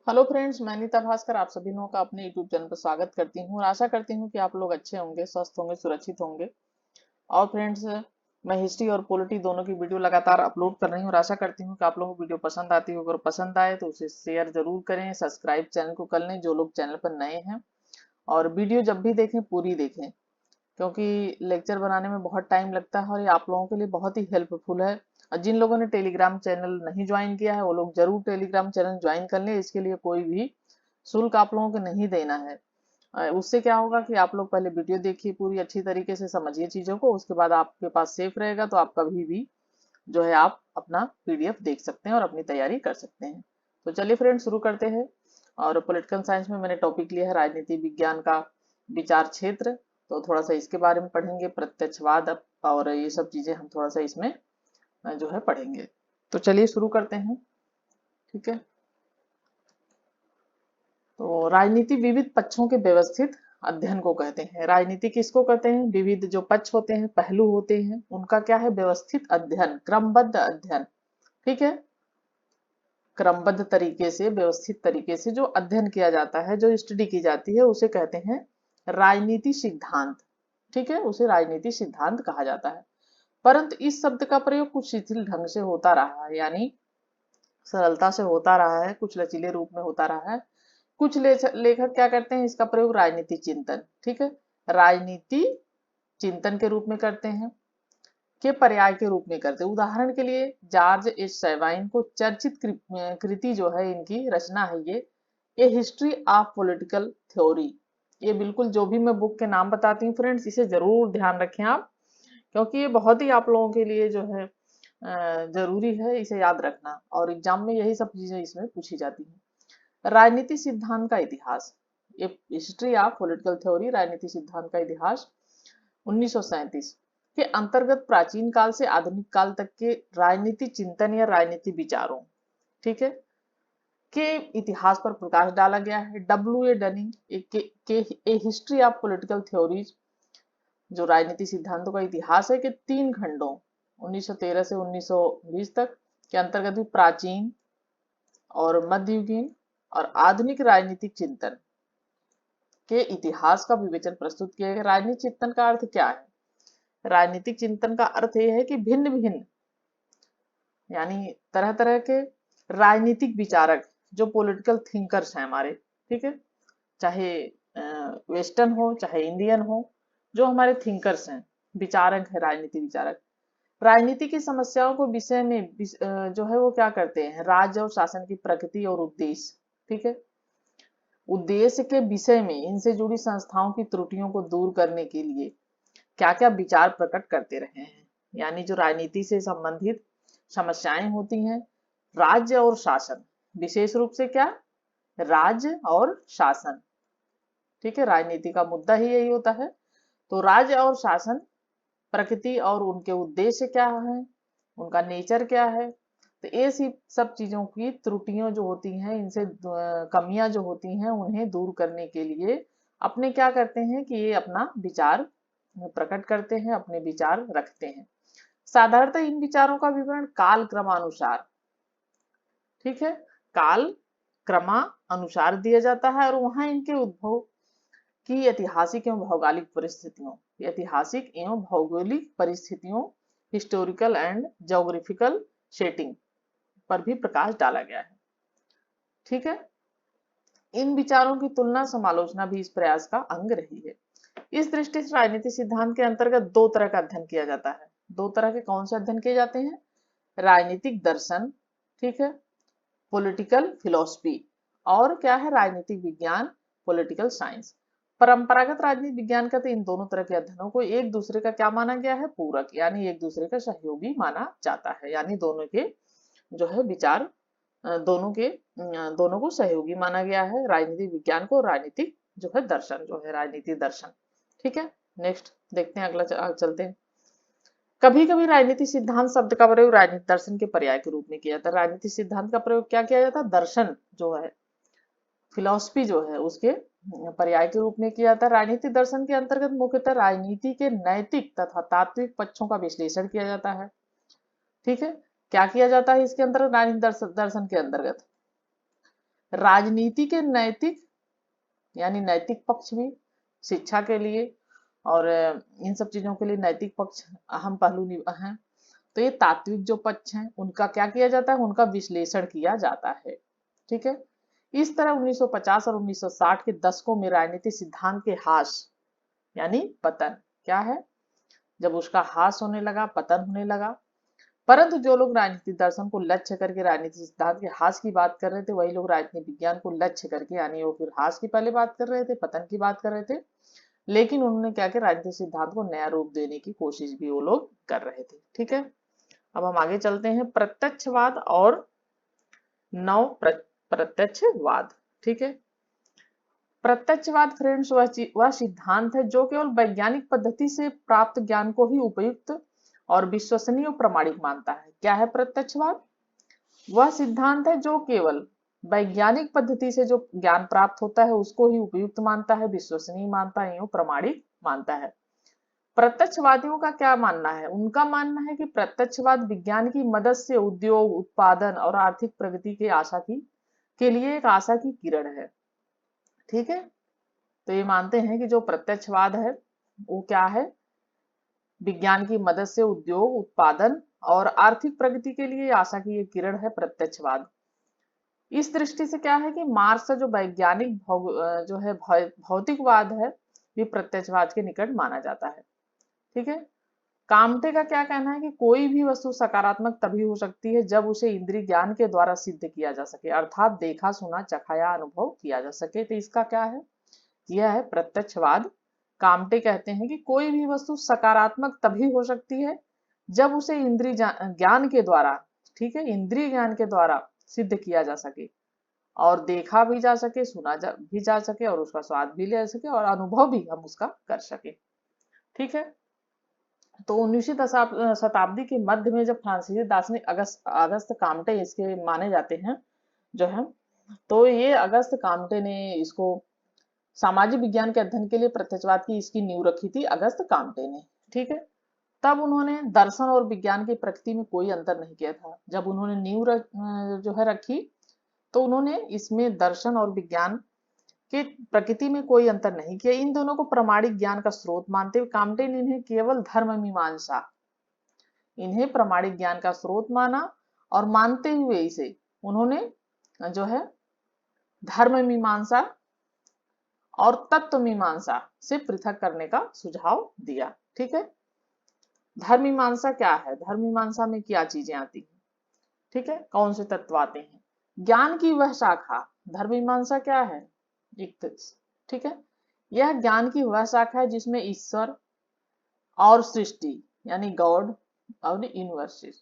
Hello friends, मैं नीता भास्कर आप सभी लोगों का अपने यूट्यूब चैनल पर स्वागत करती हूँ और आशा करती हूँ कि आप लोग अच्छे होंगे, स्वस्थ होंगे, सुरक्षित होंगे। और फ्रेंड्स, मैं हिस्ट्री और पॉलिटी दोनों की वीडियो लगातार अपलोड कर रही हूँ और आशा करती हूँ कि आप लोगों को वीडियो पसंद आती हो। अगर पसंद आए तो उसे शेयर जरूर करें, सब्सक्राइब चैनल को कर लें जो लोग चैनल पर नए हैं। और वीडियो जब भी देखें पूरी देखें, क्योंकि लेक्चर बनाने में बहुत टाइम लगता है और ये आप लोगों के लिए बहुत ही हेल्पफुल है। और जिन लोगों ने टेलीग्राम चैनल नहीं ज्वाइन किया है वो लोग जरूर टेलीग्राम चैनल ज्वाइन कर लें। इसके लिए कोई भी शुल्क आप लोगों को नहीं देना है। उससे क्या होगा कि आप लोग पहले वीडियो देखिए, पूरी अच्छी तरीके से समझिए चीजों को, उसके बाद आपके पास सेफ रहेगा तो आप कभी भी जो है आप अपना पीडीएफ देख सकते हैं और अपनी तैयारी कर सकते हैं। तो चलिए फ्रेंड, शुरू करते हैं। और पॉलिटिकल साइंस में मैंने टॉपिक लिया है राजनीति विज्ञान का विचार क्षेत्र। तो थोड़ा सा इसके बारे में पढ़ेंगे, प्रत्यक्षवाद और ये सब चीजें हम थोड़ा सा इसमें जो है पढ़ेंगे। तो चलिए शुरू करते हैं। ठीक है। तो राजनीति विविध पक्षों के व्यवस्थित अध्ययन को कहते हैं। राजनीति किसको कहते हैं? विविध जो पक्ष होते हैं, पहलू होते हैं, उनका क्या है? व्यवस्थित अध्ययन, क्रमबद्ध अध्ययन। ठीक है। क्रमबद्ध तरीके से, व्यवस्थित तरीके से जो अध्ययन किया जाता है, जो स्टडी की जाती है, उसे कहते हैं राजनीति सिद्धांत। ठीक है, उसे राजनीति सिद्धांत कहा जाता है। परंतु इस शब्द का प्रयोग कुछ शिथिल ढंग से होता रहा है, यानी सरलता से होता रहा है, कुछ लचीले रूप में होता रहा है। कुछ लेखक क्या करते हैं? इसका प्रयोग राजनीति चिंतन, ठीक है, राजनीति चिंतन के रूप में करते हैं, के पर्याय के रूप में करते हैं। उदाहरण के लिए जॉर्ज एच सैवाइन को चर्चित कृति जो है, इनकी रचना है ये, ए हिस्ट्री ऑफ पॉलिटिकल थ्योरी। ये बिल्कुल जो भी मैं बुक के नाम बताती हूँ फ्रेंड्स, इसे जरूर ध्यान रखें आप, क्योंकि ये बहुत ही आप लोगों के लिए जो है जरूरी है इसे याद रखना, और एग्जाम में यही सब चीजें इसमें पूछी जाती हैं। राजनीति सिद्धांत का इतिहास, ये हिस्ट्री ऑफ पॉलिटिकल थ्योरी, राजनीति सिद्धांत का इतिहास 1937 के अंतर्गत प्राचीन काल से आधुनिक काल तक के राजनीति चिंतन या राजनीति विचारों, ठीक है, के इतिहास पर प्रकाश डाला गया है। डब्ल्यू ए डनिंग के ए हिस्ट्री ऑफ पॉलिटिकल थ्योरीज, जो राजनीति सिद्धांतों का इतिहास है, कि 3 खंडों 1913 से 1920 तक के अंतर्गत भी प्राचीन और मध्ययुगीन और आधुनिक राजनीतिक चिंतन के इतिहास का विवेचन प्रस्तुत किया गया। राजनीतिक चिंतन का अर्थ क्या है? राजनीतिक चिंतन का अर्थ यह है कि भिन्न भिन्न, यानी तरह तरह के राजनीतिक विचारक, जो पॉलिटिकल थिंकर्स हैं हमारे, ठीक है, चाहे वेस्टर्न हो चाहे इंडियन हो, जो हमारे थिंकर्स हैं, विचारक है, राजनीति विचारक, राजनीति की समस्याओं को विषय में जो है वो क्या करते हैं? राज्य और शासन की प्रकृति और उद्देश्य, ठीक है, उद्देश्य के विषय में इनसे जुड़ी संस्थाओं की त्रुटियों को दूर करने के लिए क्या क्या विचार प्रकट करते रहे हैं। यानी जो राजनीति से संबंधित समस्याएं होती हैं, राज्य और शासन, विशेष रूप से क्या? राज्य और शासन, ठीक है, राजनीति का मुद्दा ही यही होता है। तो राज्य और शासन, प्रकृति और उनके उद्देश्य क्या है, उनका नेचर क्या है, तो ये सब चीजों की त्रुटियों जो होती हैं, इनसे कमियां जो होती हैं, उन्हें दूर करने के लिए अपने क्या करते हैं कि ये अपना विचार प्रकट करते हैं, अपने विचार रखते हैं। साधारणतः इन विचारों का विवरण काल क्रमानुसार, ठीक है, काल क्रमानुसार दिया जाता है, और वहां इनके उद्भव की ऐतिहासिक एवं भौगोलिक परिस्थितियों, ऐतिहासिक एवं भौगोलिक परिस्थितियों, हिस्टोरिकल एंड ज्योग्राफिकल सेटिंग पर भी प्रकाश डाला गया है। ठीक है। इन विचारों की तुलना समालोचना भी इस प्रयास का अंग रही है। इस दृष्टि से राजनीति सिद्धांत के अंतर्गत दो तरह का अध्ययन किया जाता है। दो तरह के कौन से अध्ययन किए जाते हैं? राजनीतिक दर्शन, ठीक है, पॉलिटिकल फिलोसफी, और क्या है? राजनीतिक विज्ञान, पॉलिटिकल साइंस। परंपरागत राजनीति विज्ञान का तो इन दोनों तरह के अध्ययनों को एक दूसरे का क्या माना गया है? पूरक, यानी एक दूसरे का सहयोगी माना जाता है, यानी दोनों के जो है विचार, दोनों को सहयोगी माना गया है, राजनीतिक विज्ञान को, राजनीतिक जो है दर्शन, जो है राजनीतिक दर्शन। ठीक है, नेक्स्ट देखते हैं, अगला चलते हैं। कभी कभी राजनीतिक सिद्धांत शब्द का प्रयोग राजनीतिक दर्शन के पर्याय के रूप में किया जाता है। राजनीतिक सिद्धांत का प्रयोग क्या किया जाता है? दर्शन जो है, फिलॉसफी जो है, उसके पर्याय के रूप में किया जाता है। राजनीतिक दर्शन के अंतर्गत मुख्यतः राजनीति के नैतिक तथा तात्विक पक्षों का विश्लेषण किया जाता है। ठीक है, क्या किया जाता है इसके अंतर्गत? राजनीतिक दर्शन के अंतर्गत राजनीति के नैतिक यानी नैतिक पक्ष भी शिक्षा के लिए और इन सब चीजों के लिए नैतिक पक्ष अहम पहलू हैं। तो ये तात्विक जो पक्ष हैं उनका क्या किया जाता है, उनका विश्लेषण किया जाता है। ठीक है, इस तरह 1950 और 1960 के दशकों में राजनीतिक सिद्धांत के ह्रास यानी पतन क्या है, जब उसका ह्रास होने लगा, पतन होने लगा। परंतु जो लोग राजनीतिक दर्शन को लक्ष्य करके राजनीतिक सिद्धांत के ह्रास की बात कर रहे थे, वही लोग राजनीतिक विज्ञान को लक्ष्य करके यानी वो फिर ह्रास की पहले बात कर रहे थे, पतन की बात कर रहे थे। लेकिन उन्होंने क्या किया, राजनीतिक सिद्धांत को नया रूप देने की कोशिश भी वो लोग कर रहे थे। ठीक है, अब हम आगे चलते हैं, प्रत्यक्षवाद और नव प्रत्यक्षवाद। ठीक है, प्रत्यक्षवाद फ्रेंड्स वह सिद्धांत है जो केवल वैज्ञानिक पद्धति से प्राप्त ज्ञान को ही उपयुक्त और विश्वसनीय और प्रामाणिक मानता है। क्या है प्रत्यक्षवाद? वह सिद्धांत है जो केवल वैज्ञानिक पद्धति से जो ज्ञान प्राप्त होता है उसको ही उपयुक्त मानता है, विश्वसनीय मानता है, प्रामाणिक मानता है। प्रत्यक्षवादियों का क्या मानना है? उनका मानना है कि प्रत्यक्षवाद विज्ञान की मदद से उद्योग, उत्पादन और आर्थिक प्रगति के आशा की के लिए एक आशा की किरण है। ठीक है, तो ये मानते हैं कि जो प्रत्यक्षवाद है वो क्या है, विज्ञान की मदद से उद्योग, उत्पादन और आर्थिक प्रगति के लिए आशा की ये किरण है प्रत्यक्षवाद। इस दृष्टि से क्या है कि मार्क्स का जो वैज्ञानिक जो है भौतिकवाद है ये प्रत्यक्षवाद के निकट माना जाता है। ठीक है, काम्टे का क्या कहना है कि कोई भी वस्तु सकारात्मक तभी हो सकती है जब उसे इंद्रिय ज्ञान के द्वारा सिद्ध किया जा सके, अर्थात देखा, सुना, चखा या अनुभव किया जा सके। तो इसका क्या है, यह है प्रत्यक्षवाद। काम्टे कहते हैं कि कोई भी वस्तु सकारात्मक तभी हो सकती है जब उसे इंद्रिय ज्ञान के द्वारा, ठीक है, इंद्रिय ज्ञान के द्वारा सिद्ध किया जा सके और देखा भी जा सके, भी जा सके और उसका स्वाद भी ले सके और अनुभव भी हम उसका कर सके। ठीक है, तो 19वीं शताब्दी के मध्य में जब फ्रांसीसी दार्शनिक अगस्त काम्टे इसके माने जाते हैं जो है, तो ये अगस्त काम्टे ने इसको सामाजिक विज्ञान के अध्ययन के लिए प्रत्यक्षवाद की इसकी नींव रखी थी अगस्त काम्टे ने। ठीक है, तब उन्होंने दर्शन और विज्ञान की प्रकृति में कोई अंतर नहीं किया था। जब उन्होंने नींव जो है रखी तो उन्होंने इसमें दर्शन और विज्ञान के प्रकृति में कोई अंतर नहीं किया। इन दोनों को प्रामाणिक ज्ञान का स्रोत मानते हुए काम्टे ने इन्हें केवल धर्म मीमांसा, इन्हें प्रामाणिक ज्ञान का स्रोत माना और मानते हुए इसे उन्होंने जो है धर्म मीमांसा और तत्व मीमांसा से पृथक करने का सुझाव दिया। ठीक है, धर्म मीमांसा क्या है, धर्म मीमांसा में क्या चीजें आती हैं, ठीक है, कौन से तत्व आते हैं, ज्ञान की वह शाखा, धर्म मीमांसा क्या है, ठीक है, यह ज्ञान की वह शाखा है जिसमें ईश्वर और सृष्टि यानी गॉड और यूनिवर्सिस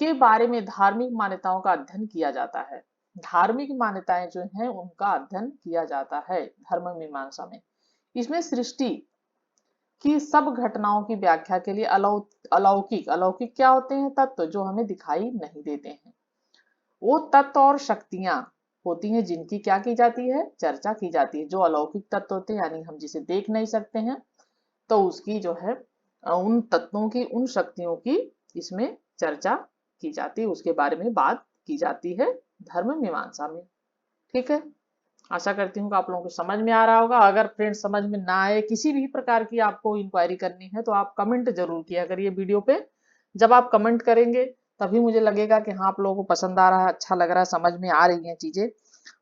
के बारे में धार्मिक मान्यताओं का अध्ययन किया जाता है। धार्मिक मान्यताएं जो हैं उनका अध्ययन किया जाता है धर्म मीमांसा में। इसमें सृष्टि की सब घटनाओं की व्याख्या के लिए अलौकिक अलौकिक क्या होते हैं, तत्व जो हमें दिखाई नहीं देते हैं, वो तत्व और शक्तियां होती हैं जिनकी क्या की जाती है, चर्चा की जाती है। जो अलौकिक तत्व होते हैं यानी हम जिसे देख नहीं सकते हैं, तो उसकी जो है उन तत्वों की, उन शक्तियों की इसमें चर्चा की जाती है, उसके बारे में बात की जाती है धर्म मीमांसा में। ठीक है, आशा करती हूँ कि आप लोगों को समझ में आ रहा होगा। अगर फ्रेंड्स समझ में ना आए, किसी भी प्रकार की आपको इंक्वायरी करनी है तो आप कमेंट जरूर किया करिए वीडियो पे। जब आप कमेंट करेंगे तभी मुझे लगेगा कि हाँ आप लोगों को पसंद आ रहा है, अच्छा लग रहा है, समझ में आ रही हैं चीजें।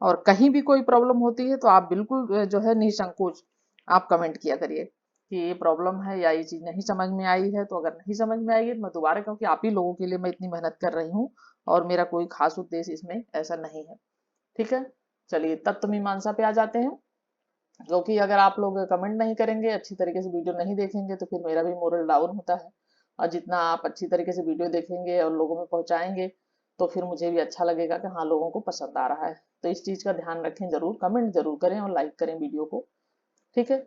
और कहीं भी कोई प्रॉब्लम होती है तो आप बिल्कुल जो है निसंकोच आप कमेंट किया करिए कि ये प्रॉब्लम है या ये चीज नहीं समझ में आई है। तो अगर नहीं समझ में आई है तो मैं दोबारा, क्योंकि आप ही लोगों के लिए मैं इतनी मेहनत कर रही हूँ और मेरा कोई खास उद्देश्य इसमें ऐसा नहीं है। ठीक है, चलिए तत्व मीमांसा पे आ जाते हैं, क्योंकि अगर आप लोग कमेंट नहीं करेंगे, अच्छी तरीके से वीडियो नहीं देखेंगे तो फिर मेरा भी मोरल डाउन होता है। और जितना आप अच्छी तरीके से वीडियो देखेंगे और लोगों में पहुंचाएंगे तो फिर मुझे भी अच्छा लगेगा कि हाँ लोगों को पसंद आ रहा है। तो इस चीज का ध्यान रखें, जरूर कमेंट जरूर करें और लाइक करें वीडियो को। ठीक है,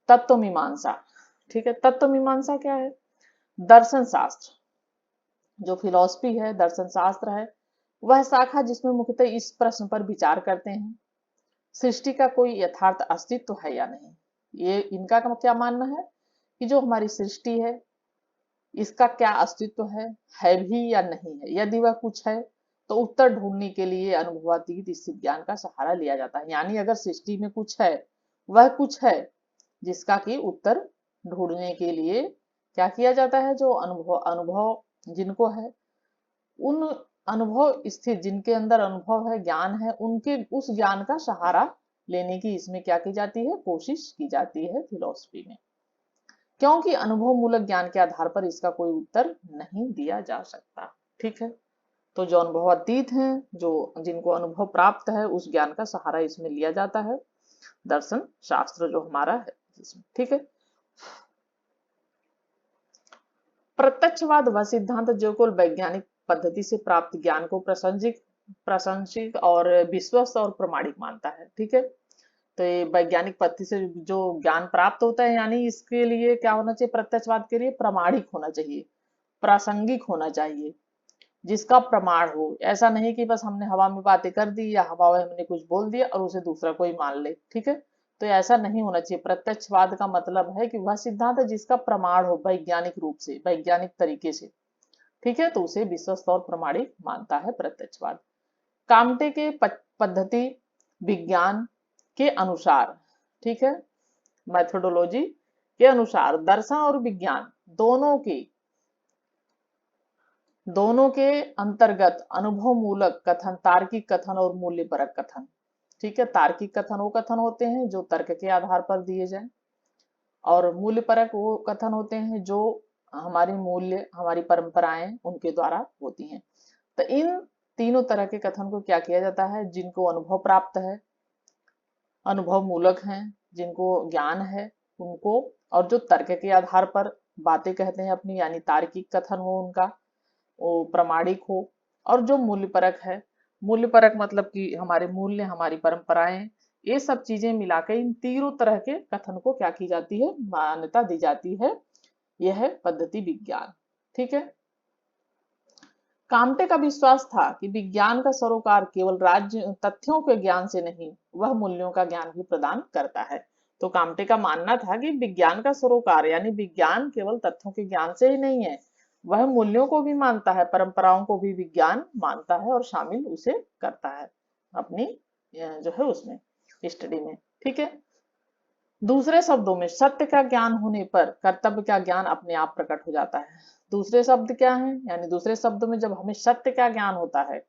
तत्व मीमांसा। ठीक है, तत्व मीमांसा क्या है, दर्शन शास्त्र, जो फिलॉसफी है, दर्शन शास्त्र है, वह शाखा जिसमें मुख्यतः इस प्रश्न पर विचार करते हैं, सृष्टि का कोई यथार्थ अस्तित्व है या नहीं। ये इनका क्या मानना है कि जो हमारी सृष्टि है इसका क्या अस्तित्व है भी या नहीं है। यदि वह कुछ है तो उत्तर ढूंढने के लिए अनुभवातीत स्थित ज्ञान का सहारा लिया जाता है। यानी अगर सृष्टि में कुछ है, वह कुछ है जिसका कि उत्तर ढूंढने के लिए क्या किया जाता है, जो अनुभव अनुभव जिनको है, उन अनुभव स्थित जिनके अंदर अनुभव है, ज्ञान है, उनके उस ज्ञान का सहारा लेने की इसमें क्या की जाती है, कोशिश की जाती है फिलॉसफी में। क्योंकि अनुभव मूलक ज्ञान के आधार पर इसका कोई उत्तर नहीं दिया जा सकता। ठीक है, तो जो अनुभवातीत हैं, जो जिनको अनुभव प्राप्त है, उस ज्ञान का सहारा इसमें लिया जाता है, दर्शन शास्त्र जो हमारा है इसमें। ठीक है, प्रत्यक्षवाद वह सिद्धांत जो केवल वैज्ञानिक पद्धति से प्राप्त ज्ञान को प्रासंगिक और विश्वस्त और प्रमाणिक मानता है। ठीक है, तो ये वैज्ञानिक पद्धति से जो ज्ञान प्राप्त होता है, यानी इसके लिए क्या होना चाहिए, प्रत्यक्षवाद के लिए प्रामाणिक होना चाहिए, प्रासंगिक होना चाहिए, जिसका प्रमाण हो। ऐसा नहीं कि बस हमने हवा में बातें कर दी या हवा में हमने कुछ बोल दिया और उसे दूसरा कोई मान ले। ठीक है, तो ऐसा नहीं होना चाहिए। प्रत्यक्षवाद का मतलब है कि वह सिद्धांत है जिसका प्रमाण हो वैज्ञानिक रूप से, वैज्ञानिक तरीके से। ठीक है, तो उसे विश्वस्त और प्रमाणिक मानता है प्रत्यक्षवाद। काम्टे के पद्धति विज्ञान के अनुसार, ठीक है, मेथोडोलॉजी के अनुसार दर्शन और विज्ञान दोनों के अंतर्गत अनुभव मूलक कथन, तार्किक कथन और मूल्य परक कथन। ठीक है, तार्किक कथन वो कथन होते हैं जो तर्क के आधार पर दिए जाए, और मूल्य परक वो कथन होते हैं जो हमारी मूल्य, हमारी परंपराएं उनके द्वारा होती हैं। तो इन तीनों तरह के कथन को क्या किया जाता है, जिनको अनुभव प्राप्त है, अनुभव मूलक हैं, जिनको ज्ञान है उनको, और जो तर्क के आधार पर बातें कहते हैं अपनी, यानी तार्किक कथन हो उनका, वो प्रमाणिक हो, और जो मूल्य परक है, मूल्य परक मतलब कि हमारे मूल्य, हमारी परंपराएं, ये सब चीजें मिलाकर इन तीनों तरह के कथन को क्या की जाती है, मान्यता दी जाती है। यह है पद्धति विज्ञान। ठीक है, काम्टे का विश्वास था कि विज्ञान का सरोकार केवल राज्य तथ्यों के ज्ञान से नहीं, वह मूल्यों का ज्ञान भी प्रदान करता है। तो काम्टे का मानना था कि विज्ञान का सरोकार यानी विज्ञान केवल तथ्यों के ज्ञान से ही नहीं है, वह मूल्यों को भी मानता है, परंपराओं को भी विज्ञान मानता है और शामिल उसे करता है अपनी जो है उसमें, स्टडी में। ठीक है, दूसरे शब्दों में सत्य का ज्ञान होने पर कर्तव्य का ज्ञान अपने आप प्रकट हो जाता है। दूसरे शब्द क्या है, यानी दूसरे शब्दों में जब हमें सत्य का ज्ञान होता है,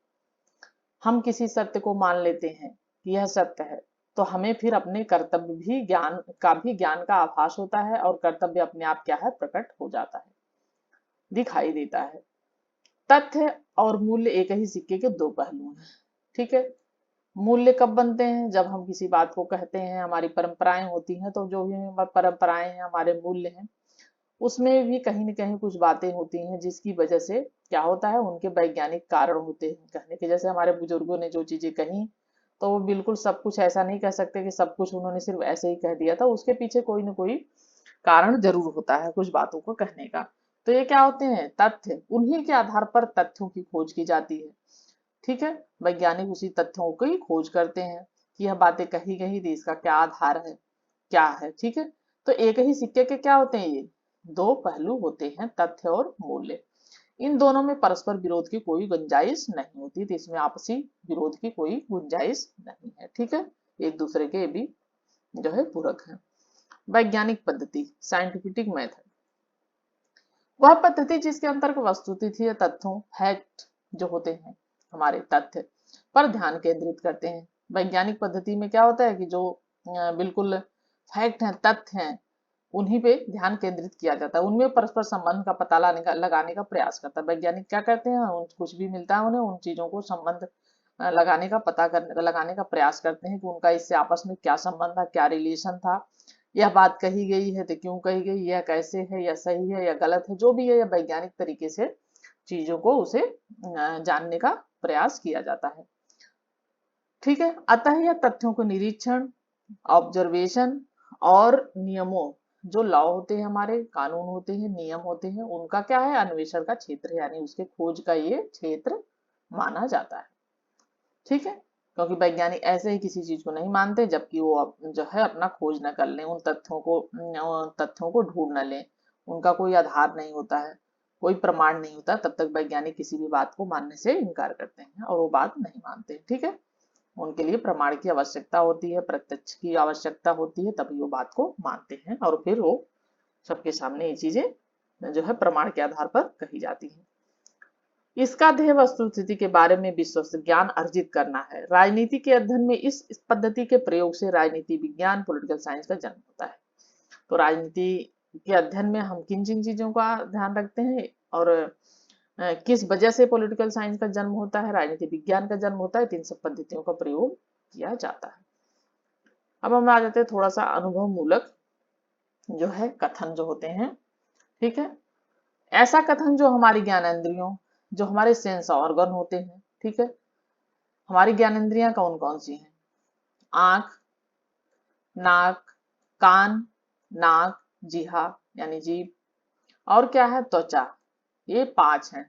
हम किसी सत्य को मान लेते हैं कि यह सत्य है, तो हमें फिर अपने कर्तव्य भी ज्ञान का आभास होता है, और कर्तव्य अपने आप क्या है, प्रकट हो जाता है, दिखाई देता है। तथ्य और मूल्य एक ही सिक्के के दो पहलू हैं। ठीक है, मूल्य कब बनते हैं, जब हम किसी बात को कहते हैं, हमारी परंपराएं होती हैं, तो जो भी परंपराएं हैं, हमारे मूल्य हैं, उसमें भी कहीं न कहीं कुछ बातें होती हैं जिसकी वजह से क्या होता है, उनके वैज्ञानिक कारण होते हैं कहने के। जैसे हमारे बुजुर्गों ने जो चीजें कही, तो वो बिल्कुल सब कुछ ऐसा नहीं कह सकते कि सब कुछ उन्होंने सिर्फ ऐसे ही कह दिया था, उसके पीछे कोई ना कोई कारण जरूर होता है कुछ बातों को कहने का। तो ये क्या होते हैं, तथ्य, उन्हीं के आधार पर तथ्यों की खोज की जाती है। ठीक है, वैज्ञानिक उसी तथ्यों की खोज करते हैं कि यह बातें कही गई थी, इसका क्या आधार है, क्या है। ठीक है, तो एक ही सिक्के के क्या होते हैं, ये दो पहलू होते हैं, तथ्य और मूल्य। इन दोनों में परस्पर विरोध की कोई गुंजाइश नहीं होती, तो इसमें आपसी विरोध की कोई गुंजाइश नहीं है। ठीक है, एक दूसरे के भी जो है पूरक है। वैज्ञानिक पद्धति, साइंटिफिक मेथड, वह पद्धति जिसके अंतर्गत वस्तुस्थिति या तथ्यों, फैक्ट जो होते हैं, हमारे तथ्य पर ध्यान केंद्रित करते हैं। वैज्ञानिक पद्धति में क्या होता है कि जो बिल्कुल फैक्ट हैं, तथ्य हैं, उन्हीं पे ध्यान केंद्रित किया जाता है, उनमें परस्पर संबंध का पता लगाने का प्रयास करता है। वैज्ञानिक क्या करते हैं, कुछ भी मिलता है उन्हें, उन चीजों को संबंध लगाने का प्रयास करते हैं कि उनका इससे आपस में क्या संबंध था, क्या रिलेशन था, यह बात कही गई है तो क्यों कही गई, यह कैसे है, यह सही है या गलत है, जो भी है, यह वैज्ञानिक तरीके से चीजों को उसे जानने का प्रयास किया जाता है। ठीक है, अतः यह तथ्यों को निरीक्षण, ऑब्जर्वेशन और नियमों, जो लॉ होते हैं, हमारे कानून होते हैं, नियम होते हैं, उनका क्या है, अन्वेषण का क्षेत्र है, यानी उसके खोज का ये क्षेत्र माना जाता है। ठीक है, क्योंकि वैज्ञानिक ऐसे ही किसी चीज को नहीं मानते जबकि वो जो है अपना खोज न कर लें, उन तथ्यों को ढूंढ न लें, उनका कोई आधार नहीं होता है, कोई प्रमाण नहीं होता तब तक वैज्ञानिक किसी भी बात को मानने से इनकार करते हैं और वो बात नहीं मानते। ठीक है, उनके लिए प्रमाण की आवश्यकता होती है, प्रत्यक्ष की आवश्यकता होती है, तभी वो बात को मानते हैं और फिर वो सबके सामने ये चीजें जो है प्रमाण के आधार पर कही जाती है। इसका ध्येय वस्तु स्थिति के बारे में विश्वस्त ज्ञान अर्जित करना है। राजनीति के अध्ययन में इस पद्धति के प्रयोग से राजनीति विज्ञान पॉलिटिकल साइंस का जन्म होता है। तो राजनीति के अध्ययन में हम किन किन चीजों का ध्यान रखते हैं और किस वजह से पॉलिटिकल साइंस का जन्म होता है, राजनीति विज्ञान का जन्म होता है, तीन सब पद्धतियों का प्रयोग किया जाता है। अब हम आ जाते हैं थोड़ा सा अनुभव मूलक जो है कथन जो होते हैं। ठीक है, ऐसा कथन जो हमारी ज्ञानेंद्रियों, जो हमारे सेंस ऑर्गन होते हैं। ठीक है, हमारी ज्ञानेंद्रियां कौन कौन सी हैं? आंख, नाक, कान, नाक, जिह्वा यानी जीभ, और क्या है? त्वचा। ये 5 हैं।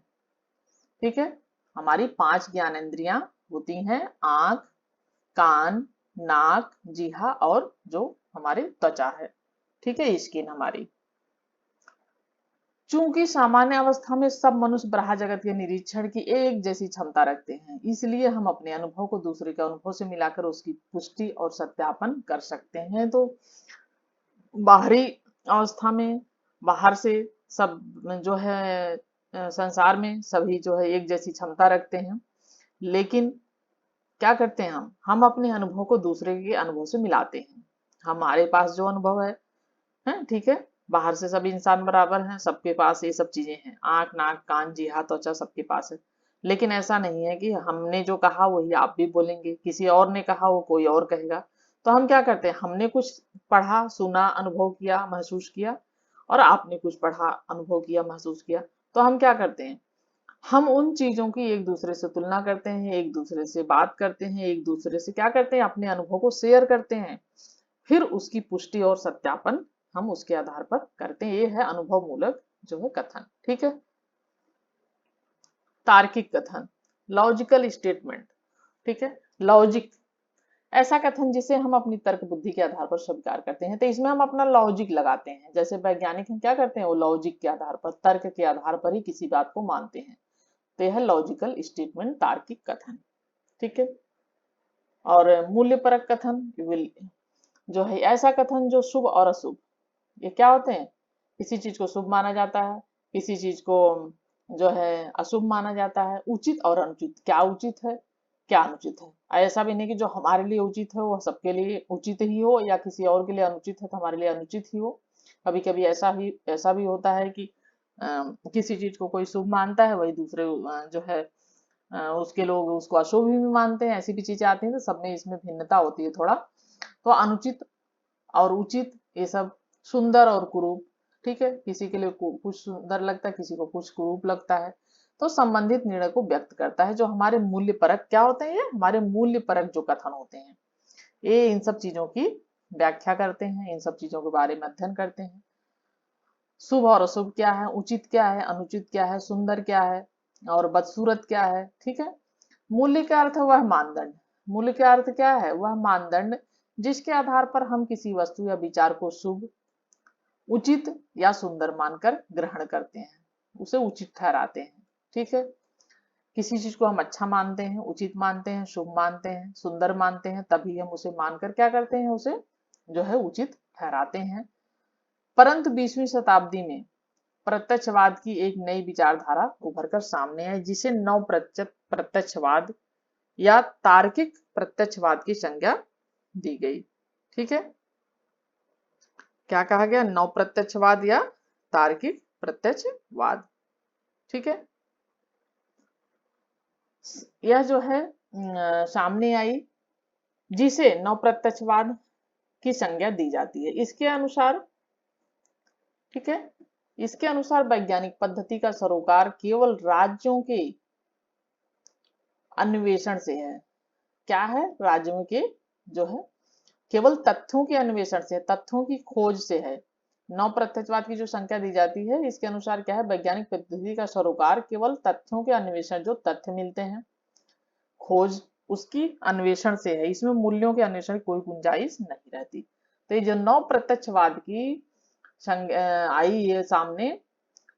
ठीक है, हमारी 5 ज्ञानेंद्रियां होती हैं, आंख, कान, नाक, जिह्वा और जो हमारी त्वचा है। ठीक है, स्किन हमारी। चूंकि सामान्य अवस्था में सब मनुष्य बाह्य जगत के निरीक्षण की एक जैसी क्षमता रखते हैं, इसलिए हम अपने अनुभव को दूसरे के अनुभव से मिलाकर उसकी पुष्टि और सत्यापन कर सकते हैं। तो बाहरी अवस्था में बाहर से सब जो है संसार में सभी जो है एक जैसी क्षमता रखते हैं, लेकिन क्या करते हैं हम अपने अनुभव को दूसरे के अनुभव से मिलाते हैं। हमारे पास जो अनुभव है ठीक है, बाहर से सभी इंसान बराबर हैं, सबके पास ये सब चीजें हैं, आंख, नाक, कान, जिह्वा, त्वचा सबके पास है। लेकिन ऐसा नहीं है कि हमने जो कहा वही आप भी बोलेंगे, किसी और ने कहा वो कोई और कहेगा। तो हम क्या करते हैं, हमने कुछ पढ़ा, सुना, अनुभव किया, महसूस किया, और आपने कुछ पढ़ा, अनुभव किया, महसूस किया। तो हम क्या करते हैं, हम उन चीजों की एक दूसरे से तुलना करते हैं, एक दूसरे से बात करते हैं, एक दूसरे से क्या करते हैं, अपने अनुभव को शेयर करते हैं, फिर उसकी पुष्टि और सत्यापन हम उसके आधार पर करते हैं। ये है अनुभव मूलक जो है कथन। ठीक है, तार्किक कथन, लॉजिकल स्टेटमेंट। ठीक है, लॉजिक ऐसा कथन जिसे हम अपनी तर्क बुद्धि के आधार पर स्वीकार करते हैं। तो इसमें हम अपना लॉजिक लगाते हैं। जैसे वैज्ञानिक हम क्या करते हैं, वो लॉजिक के आधार पर, तर्क के आधार पर ही किसी बात को मानते हैं। तो यह लॉजिकल स्टेटमेंट, तार्किक कथन। ठीक है, और मूल्यपरक कथन जो है ऐसा कथन जो शुभ और अशुभ, ये क्या होते हैं, किसी चीज को शुभ माना जाता है, किसी चीज को जो है अशुभ माना जाता है, उचित और अनुचित, क्या उचित है क्या अनुचित है। ऐसा भी नहीं कि जो हमारे लिए उचित है वो सबके लिए उचित ही हो, या किसी और के लिए अनुचित है तो हमारे लिए अनुचित ही हो। कभी कभी ऐसा भी होता है कि किसी चीज को कोई शुभ मानता है, वही दूसरे जो है उसके लोग उसको अशुभ भी मानते हैं। ऐसी भी चीजें आती हैं, तो सब में इसमें भिन्नता होती है थोड़ा। तो अनुचित और उचित ये सब, सुंदर और कुरूप। ठीक है, किसी के लिए कुछ सुंदर लगता है, किसी को कुछ कुरूप लगता है। तो संबंधित निर्णय को व्यक्त करता है। जो हमारे मूल्य परक क्या होते हैं, ये हमारे मूल्य परक जो कथन होते हैं, ये इन सब चीजों की व्याख्या करते हैं, इन सब चीजों के बारे में अध्ययन करते हैं। शुभ और अशुभ क्या है, उचित क्या है, अनुचित क्या है, सुंदर क्या है और बदसूरत क्या है। ठीक है, मूल्य का अर्थ है वह मानदंड। मूल्य का अर्थ क्या है, वह मानदंड जिसके आधार पर हम किसी वस्तु या विचार को शुभ, उचित या सुंदर मानकर ग्रहण करते हैं, उसे उचित ठहराते हैं। ठीक है, किसी चीज को हम अच्छा मानते हैं, उचित मानते हैं, शुभ मानते हैं, सुंदर मानते हैं, तभी हम उसे मानकर क्या करते हैं, उसे जो है उचित ठहराते हैं। परंतु 20वीं शताब्दी में प्रत्यक्षवाद की एक नई विचारधारा उभर कर सामने आई, जिसे नव प्रत्यक्षवाद या तार्किक प्रत्यक्षवाद की संज्ञा दी गई। ठीक है, क्या कहा गया, नव प्रत्यक्षवाद या तार्किक प्रत्यक्षवाद। ठीक है, यह जो है सामने आई, जिसे नव प्रत्यक्षवाद की संज्ञा दी जाती है। इसके अनुसार, ठीक है, इसके अनुसार वैज्ञानिक पद्धति का सरोकार केवल राज्यों के अन्वेषण से है। क्या है, राज्यों के जो है केवल तथ्यों के अन्वेषण से, तथ्यों की खोज से है। नव प्रत्यक्षवाद की जो संख्या दी जाती है, इसके अनुसार क्या है, वैज्ञानिक पद्धति का सरोकार केवल तथ्यों के अन्वेषण, जो तथ्य मिलते हैं, खोज उसकी अन्वेषण से है। इसमें मूल्यों के अन्वेषण की कोई गुंजाइश नहीं रहती। तो ये जो नव प्रत्यक्षवाद की आई ये सामने,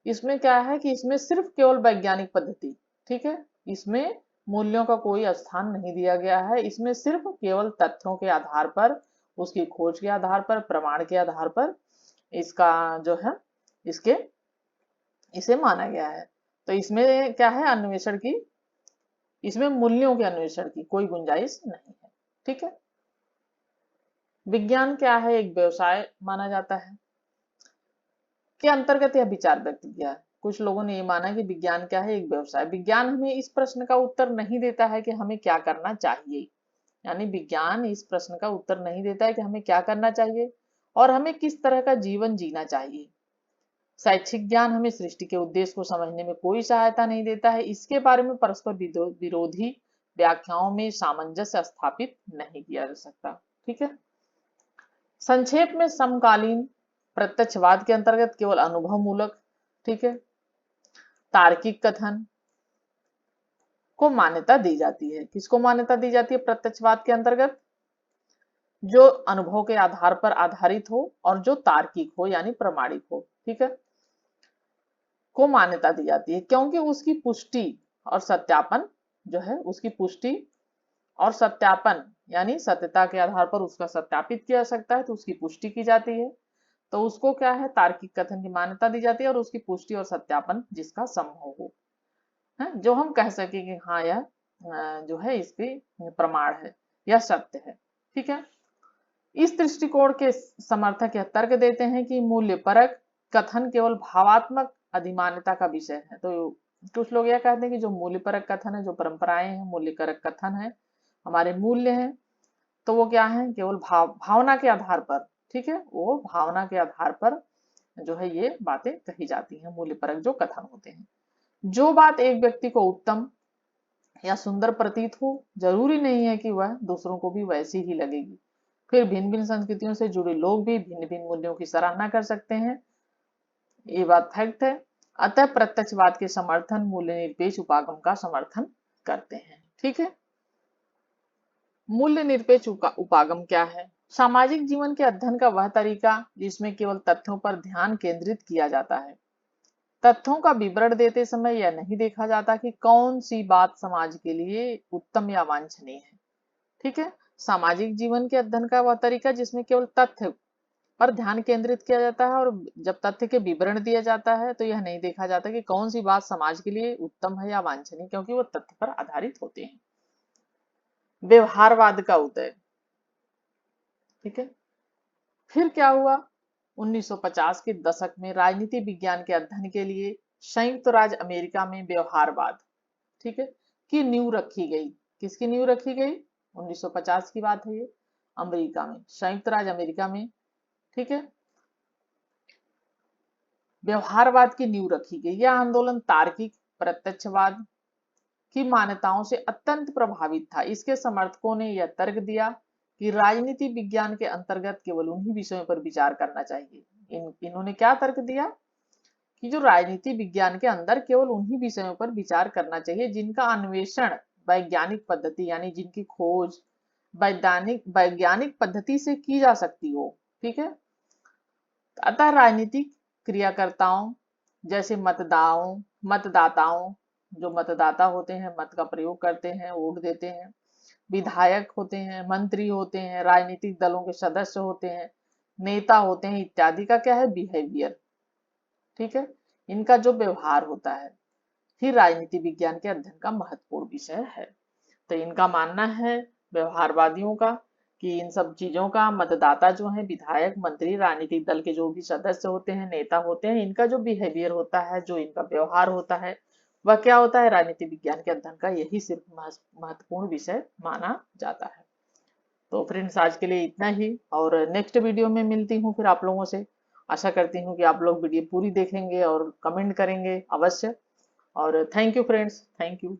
इसमें क्या है कि इसमें सिर्फ केवल वैज्ञानिक पद्धति, ठीक है, इसमें मूल्यों का कोई स्थान नहीं दिया गया है, इसमें सिर्फ केवल तथ्यों के आधार पर, उसकी खोज के आधार पर, प्रमाण के आधार पर इसका जो है इसके इसे माना गया है। तो इसमें क्या है, अन्वेषण की, इसमें मूल्यों के अन्वेषण की कोई गुंजाइश नहीं है। ठीक है, विज्ञान क्या है, एक व्यवसाय माना जाता है के अंतर्गत यह विचार व्यक्त किया है। कुछ लोगों ने ये माना कि विज्ञान क्या है, एक व्यवसाय। विज्ञान हमें इस प्रश्न का उत्तर नहीं देता है कि हमें क्या करना चाहिए, यानी विज्ञान इस प्रश्न का उत्तर नहीं देता है कि हमें क्या करना चाहिए और हमें किस तरह का जीवन जीना चाहिए। शैक्षिक ज्ञान हमें सृष्टि के उद्देश्य को समझने में कोई सहायता नहीं देता है। इसके बारे में परस्पर विरोधी व्याख्याओं में सामंजस्य स्थापित नहीं किया जा सकता। ठीक है, संक्षेप में समकालीन प्रत्यक्षवाद के अंतर्गत केवल अनुभव मूलक, ठीक है, तार्किक कथन को मान्यता दी जाती है। किसको मान्यता दी जाती है प्रत्यक्षवाद के अंतर्गत? जो अनुभव के आधार पर आधारित हो और जो तार्किक हो यानी प्रमाणिक हो, ठीक है, को मान्यता दी जाती है, क्योंकि उसकी पुष्टि और सत्यापन जो है, उसकी पुष्टि और सत्यापन यानी सत्यता के आधार पर उसका सत्यापित किया जा सकता है, तो उसकी पुष्टि की जाती है, तो उसको क्या है, तार्किक कथन की मान्यता दी जाती है, और उसकी पुष्टि और सत्यापन जिसका संभव हो, है, जो हम कह सके कि हाँ यह जो है इसकी प्रमाण है, यह सत्य है। ठीक है, इस दृष्टिकोण के समर्थक यह तर्क देते हैं कि मूल्यपरक कथन केवल भावात्मक अधिमान्यता का विषय है। तो कुछ लोग यह कहते हैं कि जो मूल्यपरक कथन है, जो परंपराएं हैं, मूल्यपरक कथन है, हमारे मूल्य हैं, तो वो क्या है, केवल भावना के आधार पर, ठीक है, वो भावना के आधार पर जो है ये बातें कही जाती हैं, मूल्यपरक जो कथन होते हैं। जो बात एक व्यक्ति को उत्तम या सुंदर प्रतीत हो, जरूरी नहीं है कि वह दूसरों को भी वैसी ही लगेगी। फिर भिन्न भिन्न संस्कृतियों से जुड़े लोग भी भिन्न भिन्न मूल्यों की सराहना कर सकते हैं, ये बात फैक्ट है। अतः प्रत्यक्षवाद के समर्थन मूल्य निरपेक्ष उपागम का समर्थन करते हैं। ठीक है, मूल्य निरपेक्ष उपागम क्या है? सामाजिक जीवन के अध्ययन का वह तरीका जिसमें केवल तथ्यों पर ध्यान केंद्रित किया जाता है। तथ्यों का विवरण देते समय यह नहीं देखा जाता कि कौन सी बात समाज के लिए उत्तम या वांछनीय है। ठीक है, सामाजिक जीवन के अध्ययन का वह तरीका जिसमें केवल तथ्य पर ध्यान केंद्रित किया जाता है, और जब तथ्य के विवरण दिया जाता है तो यह नहीं देखा जाता कि कौन सी बात समाज के लिए उत्तम है या वांछनीय, क्योंकि वो तथ्य पर आधारित होते हैं। व्यवहारवाद का उदय। ठीक है, फिर क्या हुआ, 1950 के दशक में राजनीति विज्ञान के अध्ययन के लिए संयुक्त राज्य अमेरिका में व्यवहारवाद, ठीक है, की नींव रखी गई। किसकी नींव रखी गई? 1950 की बात है ये, अमेरिका में, संयुक्त राज्य अमेरिका में, ठीक है, व्यवहारवाद की नींव रखी गई। यह आंदोलन तार्किक प्रत्यक्षवाद की मान्यताओं से अत्यंत प्रभावित था। इसके समर्थकों ने यह तर्क दिया कि राजनीति विज्ञान के अंतर्गत केवल उन्हीं विषयों पर विचार करना चाहिए। इन्होंने क्या तर्क दिया कि जो राजनीति विज्ञान के अंदर केवल उन्हीं विषयों पर विचार करना चाहिए जिनका अन्वेषण वैज्ञानिक पद्धति यानी जिनकी खोज वैज्ञानिक पद्धति से की जा सकती हो। ठीक है, अतः राजनीतिक क्रियाकर्ताओं जैसे मतदाताओं, जो मतदाता होते हैं, मत का प्रयोग करते हैं, वोट देते हैं, विधायक होते हैं, मंत्री होते हैं, राजनीतिक दलों के सदस्य होते हैं, नेता होते हैं इत्यादि का क्या है, बिहेवियर, ठीक है, इनका जो व्यवहार होता है ही राजनीति विज्ञान के अध्ययन का महत्वपूर्ण विषय है। तो इनका मानना है व्यवहारवादियों का कि इन सब चीजों का, मतदाता जो है, विधायक, मंत्री, राजनीतिक दल के जो भी सदस्य होते हैं, नेता होते हैं, इनका जो बिहेवियर होता है, जो इनका व्यवहार होता है, वह क्या होता है, राजनीति विज्ञान के अध्ययन का यही सिर्फ महत्वपूर्ण विषय माना जाता है। तो फ्रेंड्स आज के लिए इतना ही, और नेक्स्ट वीडियो में मिलती हूँ फिर आप लोगों से। आशा करती हूँ कि आप लोग वीडियो पूरी देखेंगे और कमेंट करेंगे अवश्य। और thank you friends, thank you.